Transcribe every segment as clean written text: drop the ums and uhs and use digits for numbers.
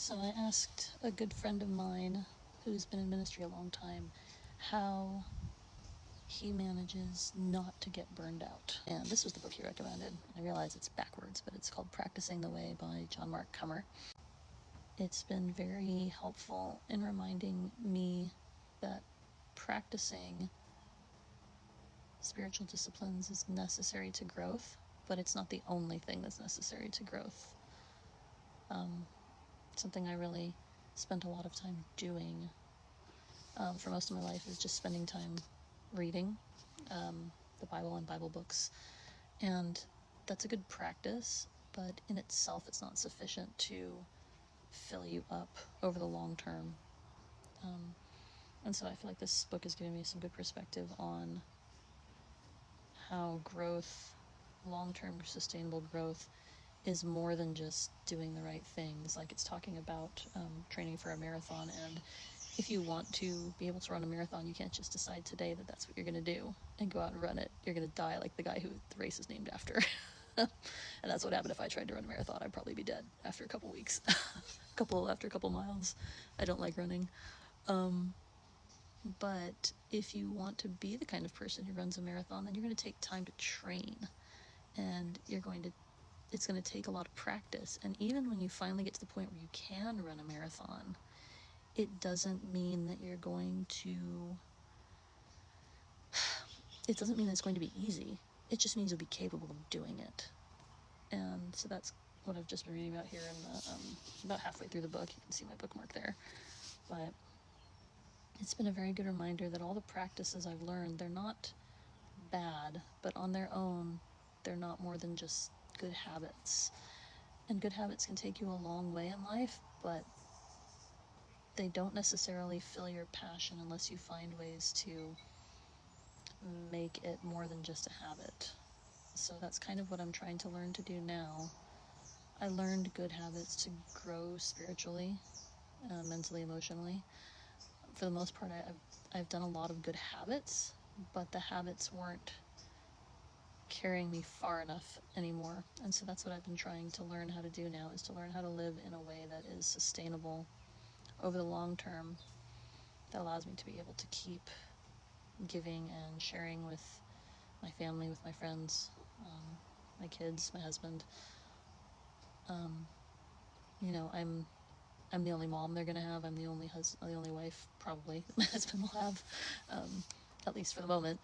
So I asked a good friend of mine who's been in ministry a long time how he manages not to get burned out. And this was the book he recommended. I realize it's backwards, but it's called Practicing the Way by John Mark Comer. It's been very helpful in reminding me that practicing spiritual disciplines is necessary to growth, but it's not the only thing that's necessary to growth. Something I really spent a lot of time doing for most of my life is just spending time reading the Bible and Bible books. And that's a good practice, but in itself it's not sufficient to fill you up over the long term. And so I feel like this book is giving me some good perspective on how growth, long-term sustainable growth, is more than just doing the right things. Like, it's talking about training for a marathon, and if you want to be able to run a marathon, you can't just decide today that that's what you're going to do and go out and run it. You're going to die like the guy who the race is named after. And that's what happened if I tried to run a marathon. I'd probably be dead after a couple weeks. After a couple miles. I don't like running. But if you want to be the kind of person who runs a marathon, then you're going to take time to train, and it's going to take a lot of practice. And even when you finally get to the point where you can run a marathon, it doesn't mean that it's going to be easy. It just means you'll be capable of doing it. And so that's what I've just been reading about here in the, about halfway through the book. You can see my bookmark there. But it's been a very good reminder that all the practices I've learned, they're not bad, but on their own, they're not more than just good habits. And good habits can take you a long way in life, but they don't necessarily fill your passion unless you find ways to make it more than just a habit. So that's kind of what I'm trying to learn to do now. I learned good habits to grow spiritually, mentally, emotionally. For the most part, I've done a lot of good habits, but the habits weren't carrying me far enough anymore. And so that's what I've been trying to learn how to do now, is to learn how to live in a way that is sustainable over the long term, that allows me to be able to keep giving and sharing with my family, with my friends, my kids, my husband. I'm the only mom they're gonna have. I'm the only wife probably my husband will have, at least for the moment.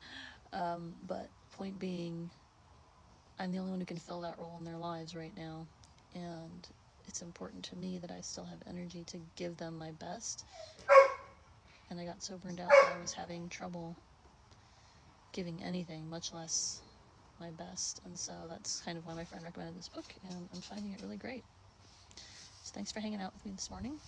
But point being, I'm the only one who can fill that role in their lives right now, and it's important to me that I still have energy to give them my best. And I got so burned out that I was having trouble giving anything, much less my best. And so that's kind of why my friend recommended this book, and I'm finding it really great. So thanks for hanging out with me this morning.